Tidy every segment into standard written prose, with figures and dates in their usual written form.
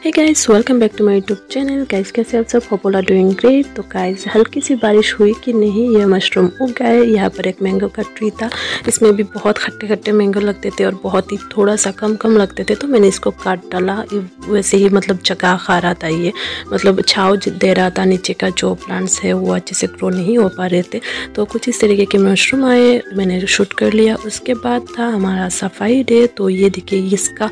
Hey guys, welcome back to my YouTube channel. Guys कैसे आप सब? Hope all are doing great. तो guys हल्की सी बारिश हुई कि नहीं, ये मशरूम उग गए। यहाँ पर एक मैंगो का ट्री था, इसमें भी बहुत खट्टे खट्टे मैंगो लगते थे और बहुत ही थोड़ा सा कम लगते थे, तो मैंने इसको काट डाला। वैसे ही मतलब जगह खा रहा था, ये मतलब छाव दे रहा था। नीचे का जो प्लांट्स है वो अच्छे से ग्रो नहीं हो पा रहे थे, तो कुछ इस तरीके के मशरूम आए, मैंने शूट कर लिया। उसके बाद था हमारा सफाई डे। तो ये देखिए, इसका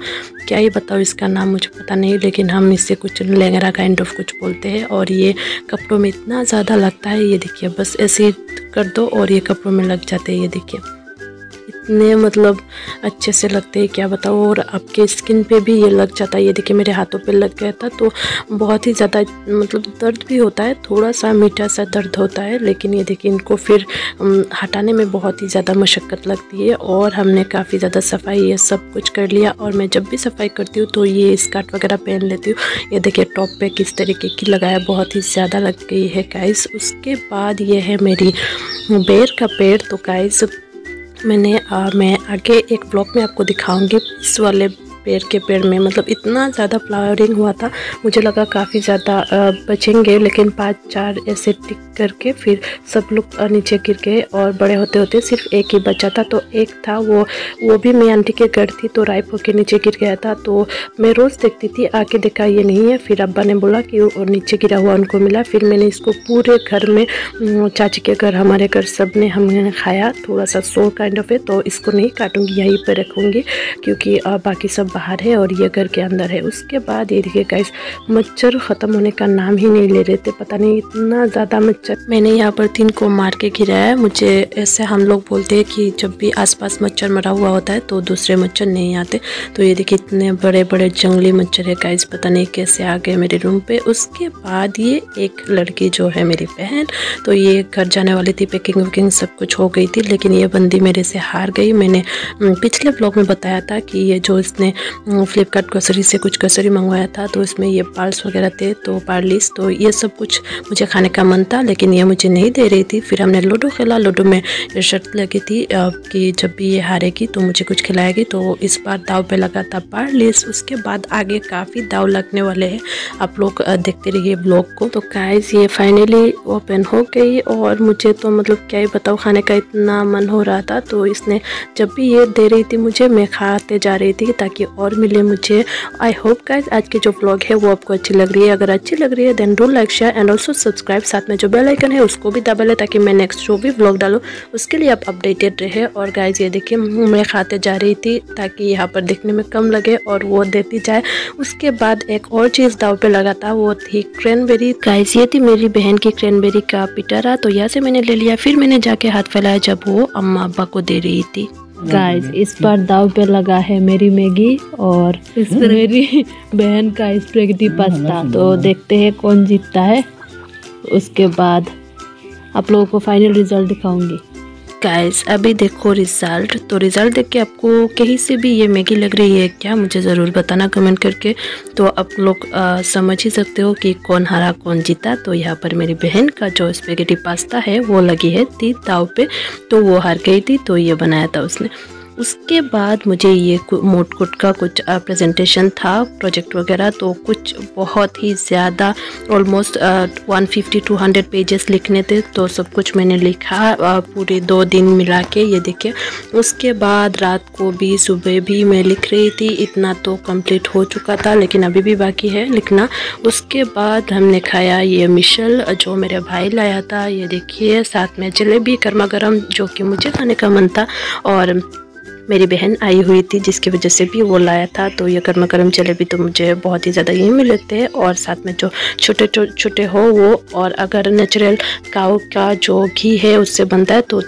क्या ही बताओ, इसका नाम मुझे पता नहीं, लेकिन हम इससे कुछ लेंगरा काइंड ऑफ कुछ बोलते हैं। और ये कपड़ों में इतना ज़्यादा लगता है, ये देखिए बस ऐसे ही कर दो और ये कपड़ों में लग जाते हैं। ये देखिए इतने मतलब अच्छे से लगते हैं, क्या बताओ। और आपके स्किन पे भी ये लग जाता है। ये देखिए मेरे हाथों पे लग गया था, तो बहुत ही ज़्यादा मतलब दर्द भी होता है, थोड़ा सा मीठा सा दर्द होता है, लेकिन ये देखिए इनको फिर हटाने में बहुत ही ज़्यादा मशक्क़त लगती है। और हमने काफ़ी ज़्यादा सफाई ये सब कुछ कर लिया। और मैं जब भी सफाई करती हूँ तो ये स्कर्ट वगैरह पहन लेती हूँ। ये देखिए टॉप पे किस तरीके की लगाया, बहुत ही ज़्यादा लग गई है गाइस। उसके बाद ये है मेरी बेर का पेड़। तो गाइस मैं आगे एक ब्लॉग में आपको दिखाऊंगी। इस वाले पेड़ के पेड़ में मतलब इतना ज़्यादा फ्लावरिंग हुआ था, मुझे लगा काफ़ी ज़्यादा बचेंगे, लेकिन 5-4 ऐसे टिक करके फिर सब लोग नीचे गिर गए और बड़े होते होते सिर्फ एक ही बचा था। तो एक था वो भी मेरी आंटी के घर थी, तो राइप होके नीचे गिर गया था। तो मैं रोज़ देखती थी, आके देखा ये नहीं है। फिर अब्बा ने बोला कि वो नीचे गिरा हुआ उनको मिला। फिर मैंने इसको पूरे घर में, चाची के घर, हमारे घर, सब ने हमने खाया। थोड़ा सा सोर काइंड ऑफ है, तो इसको नहीं काटूंगी, यहीं पर रखूँगी, क्योंकि बाकी सब बाहर है और ये घर के अंदर है। उसके बाद ये देखिए गाइस, मच्छर ख़त्म होने का नाम ही नहीं ले रहे थे, पता नहीं इतना ज़्यादा मच्छर। मैंने यहाँ पर 3 को मार के गिराया है। मुझे ऐसे हम लोग बोलते हैं कि जब भी आसपास मच्छर मरा हुआ होता है तो दूसरे मच्छर नहीं आते। तो ये देखिए इतने बड़े बड़े जंगली मच्छर है गाइस, पता नहीं कैसे आ गए मेरे रूम पे। उसके बाद ये एक लड़की जो है मेरी बहन, तो ये घर जाने वाली थी, पैकिंग वैकिंग सब कुछ हो गई थी, लेकिन ये बंदी मेरे से हार गई। मैंने पिछले ब्लॉग में बताया था कि ये जो इसने फ्लिपकार्ट ग्रोसरी से कुछ ग्रोसरी मंगवाया था, तो इसमें ये पार्ल्स वगैरह थे, तो पार्लिस, तो ये सब कुछ मुझे खाने का मन था, लेकिन ये मुझे नहीं दे रही थी। फिर हमने लूडो खेला। लूडो में ये शर्त लगी थी कि जब भी ये हारेगी तो मुझे कुछ खिलाएगी, तो इस बार दाव पे लगा था पार्लिस। उसके बाद आगे काफ़ी दाव लगने वाले हैं, आप लोग देखते रहिए ब्लॉग को। तो गाइस ये फाइनली ओपन हो गई और मुझे तो मतलब क्या ही बताओ, खाने का इतना मन हो रहा था। तो इसने जब भी ये दे रही थी मुझे, मैं खाते जा रही थी ताकि और मिले मुझे। आई होप गाइस आज की जो व्लॉग है वो आपको अच्छी लग रही है। अगर अच्छी लग रही है then do like, share and also subscribe. साथ में जो बेल आइकन है उसको भी दबा ले, ताकि मैं नेक्स्ट जो भी व्लॉग डालूँ उसके लिए आप अपडेटेड रहे। और गाइस ये देखिए मैं खाते जा रही थी ताकि यहाँ पर देखने में कम लगे और वो देती जाए। उसके बाद एक और चीज़ दाव पे लगा था, वो थी क्रैनबेरी। गाइस ये थी मेरी बहन की क्रैनबेरी का पिटारा, तो यहाँ से मैंने ले लिया। फिर मैंने जाके हाथ फैलाया जब वो अम्मा अब्बा को दे रही थी। गाइस इस बार दाव पे लगा है मेरी मैगी और मेरी बहन का स्पेगेटी पास्ता। तो देखते हैं कौन जीतता है। उसके बाद आप लोगों को फाइनल रिजल्ट दिखाऊंगी। गाइस अभी देखो रिजल्ट। तो रिजल्ट देख के आपको कहीं से भी ये मैगी लग रही है क्या, मुझे ज़रूर बताना कमेंट करके। तो आप लोग समझ ही सकते हो कि कौन हारा कौन जीता। तो यहाँ पर मेरी बहन का जो स्पेगेटी पास्ता है वो लगी है थी दाव पे, तो वो हार गई थी, तो ये बनाया था उसने। उसके बाद मुझे ये मोटकुट का कुछ प्रेजेंटेशन था, प्रोजेक्ट वगैरह, तो कुछ बहुत ही ज़्यादा ऑलमोस्ट 150-200 पेजेस लिखने थे। तो सब कुछ मैंने लिखा पूरे 2 दिन मिला के, ये देखिए। उसके बाद रात को भी सुबह भी मैं लिख रही थी, इतना तो कंप्लीट हो चुका था, लेकिन अभी भी बाकी है लिखना। उसके बाद हमने खाया ये मिशल जो मेरे भाई लाया था, ये देखिए, साथ में जलेबी गर्मा गर्म जो कि मुझे खाने का मन था, और मेरी बहन आई हुई थी जिसकी वजह से भी वो लाया था। तो ये गर्मा गर्म जलेबी तो मुझे बहुत ही ज़्यादा यहीं मिले थे, और साथ में जो छोटे छोटे हो वो, और अगर नेचुरल काऊ का जो घी है उससे बनता है तो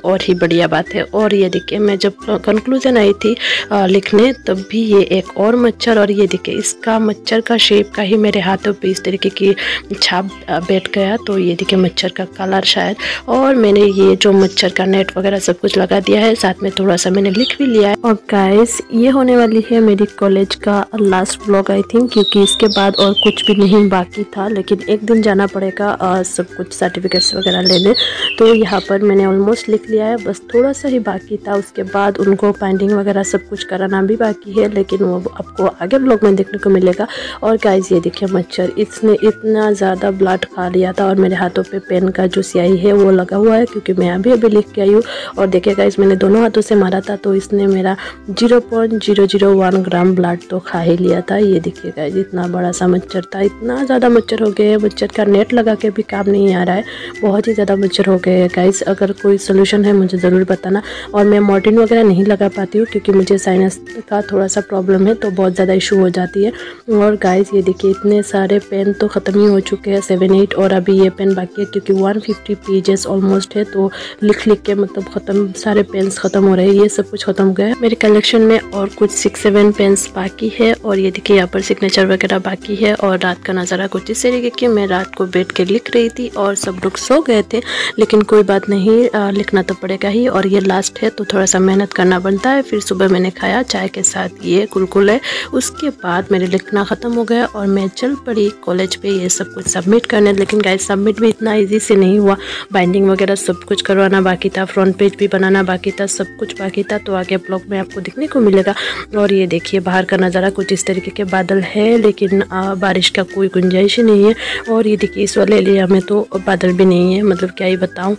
और ही बढ़िया बात है। और ये देखिए मैं जब कंक्लूजन आई थी लिखने, तब भी ये एक और मच्छर, और ये देखिए इसका मच्छर का शेप का ही मेरे हाथों पे इस तरीके की छाप बैठ गया। तो ये देखिए मच्छर का कलर शायद। और मैंने ये जो मच्छर का नेट वगैरह सब कुछ लगा दिया है, साथ में थोड़ा सा मैंने लिख भी लिया है। और गाइस ये होने वाली है मेरी कॉलेज का लास्ट व्लॉग आई थिंक, क्योंकि इसके बाद और कुछ भी नहीं बाकी था, लेकिन एक दिन जाना पड़ेगा सब कुछ सर्टिफिकेट्स वगैरह लेने। तो यहाँ पर मैंने ऑलमोस्ट लिख लिया है, बस थोड़ा सा ही बाकी था। उसके बाद उनको बाइंडिंग वगैरह सब कुछ कराना भी बाकी है, लेकिन वो आपको आगे ब्लॉग में देखने को मिलेगा। और गाइस ये देखिए मच्छर, इसने इतना ज़्यादा ब्लड खा लिया था और मेरे हाथों पे पेन का जो स्याही है वो लगा हुआ है, क्योंकि मैं अभी लिख के आई हूँ। और देखिए गाइस मैंने दोनों हाथों से मारा था, तो इसने मेरा 0.001 ग्राम ब्लड तो खा ही लिया था। ये देखिए गाइस इतना बड़ा सा मच्छर था, इतना ज़्यादा मच्छर हो गए हैं, मच्छर का नेट लगा के भी काम नहीं आ रहा है, बहुत ही ज़्यादा मच्छर हो गए हैं गाइस। अगर कोई सोल्यूशन है मुझे ज़रूर बताना। और मैं मॉर्टिन वगैरह नहीं लगा पाती हूँ, क्योंकि मुझे साइनस का थोड़ा सा प्रॉब्लम है, तो बहुत ज़्यादा इशू हो जाती है। और गाइस ये देखिए इतने सारे पेन तो ख़त्म ही हो चुके हैं, 7-8, और अभी ये पेन बाकी है, क्योंकि 150 पेजेस ऑलमोस्ट है, तो लिख के मतलब ख़त्म, सारे पेन्स ख़त्म हो रहे हैं। ये सब कुछ ख़त्म हो गया है मेरे कलेक्शन में, और कुछ 6-7 पेन्स बाकी है। और ये देखिए यहाँ पर सिग्नेचर वगैरह बाकी है। और रात का नज़ारा कुछ इस तरीके की, मैं रात को बैठ के लिख रही थी और सब लोग सो गए थे, लेकिन कोई बात नहीं, लिखना तो पड़ेगा ही। और ये लास्ट है तो थोड़ा सा मेहनत करना बनता है। फिर सुबह मैंने खाया चाय के साथ ये कुलकुले, उसके बाद मेरे लिखना ख़त्म हो गया और मैं चल पड़ी कॉलेज पे ये सब कुछ सबमिट करने। लेकिन गाइस सबमिट भी इतना इजी से नहीं हुआ, बाइंडिंग वगैरह सब कुछ करवाना बाकी था, फ्रंट पेज भी बनाना बाकी था, सब कुछ बाकी था, तो आगे ब्लॉग में आपको दिखने को मिलेगा। और ये देखिए बाहर का नज़ारा कुछ इस तरीके के बादल है, लेकिन बारिश का कोई गुंजाइश ही नहीं है। और ये देखिए इस वाले एरिया में तो बादल भी नहीं है, मतलब क्या ही बताऊँ।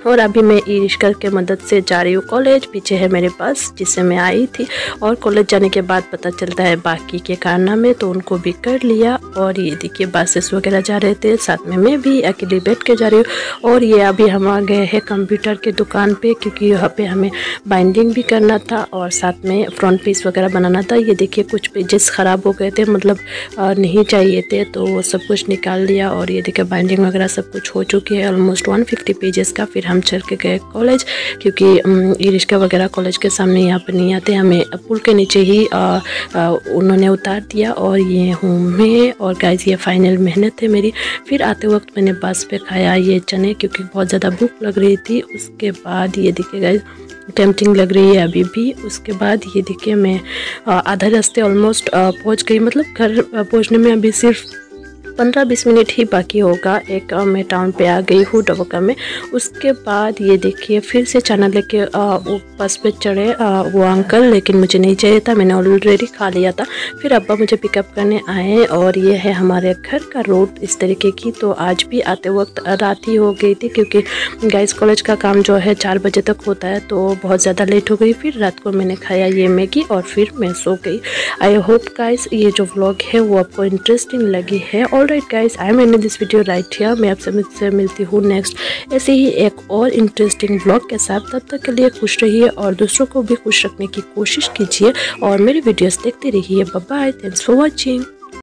और अभी मैं ई रिक्शा के मदद से जा रही हूँ कॉलेज, पीछे है मेरे पास जिससे मैं आई थी। और कॉलेज जाने के बाद पता चलता है बाकी के कारनामे, तो उनको भी कर लिया। और ये देखिए बसेस वगैरह जा रहे थे, साथ में मैं भी अकेले बैठ के जा रही हूँ। और ये अभी हम आ गए हैं कंप्यूटर की दुकान पे, क्योंकि यहाँ पे हमें बाइंडिंग भी करना था और साथ में फ्रंट पेज वगैरह बनाना था। ये देखिए कुछ पेजेस ख़राब हो गए थे, मतलब नहीं चाहिए थे, तो वो सब कुछ निकाल लिया। और ये देखिए बाइंडिंग वगैरह सब कुछ हो चुकी है, ऑलमोस्ट 150 पेजेस का। फिर हम चल के गए कॉलेज, क्योंकि ई रिक्शा वगैरह कॉलेज के सामने यहाँ पर नहीं आते, हमें पुल के नीचे ही उन्होंने उतार दिया। और ये हूँ मैं, और गाइस ये फाइनल मेहनत है मेरी। फिर आते वक्त मैंने बस पे खाया ये चने, क्योंकि बहुत ज़्यादा भूख लग रही थी। उसके बाद ये देखिए गाइस टेम्पटिंग लग रही है अभी भी। उसके बाद ये देखिए मैं आधा रास्ते ऑलमोस्ट पहुँच गई, मतलब घर पहुँचने में अभी सिर्फ 15-20 मिनट ही बाकी होगा। एक मैं टाउन पे आ गई हूँ डबोका में। उसके बाद ये देखिए फिर से चना लेके बस पे चढ़े वो अंकल, लेकिन मुझे नहीं चाहिए था, मैंने ऑलरेडी खा लिया था। फिर अब्बा मुझे पिकअप करने आए, और ये है हमारे घर का रोड इस तरीके की। तो आज भी आते वक्त रात ही हो गई थी, क्योंकि गाइस कॉलेज का काम जो है 4 बजे तक होता है, तो बहुत ज़्यादा लेट हो गई। फिर रात को मैंने खाया ये मैगी और फिर मैं सो गई। आई होप गाइस ये जो व्लॉग है वो आपको इंटरेस्टिंग लगी है। Alright guys, I am ending this video right here. मैं आपसे मिलती हूँ नेक्स्ट ऐसे ही एक और इंटरेस्टिंग व्लॉग के साथ। तब तक के लिए खुश रहिए और दूसरों को भी खुश रखने की कोशिश कीजिए, और मेरी वीडियोस देखते रहिए। Bye bye, thanks for watching.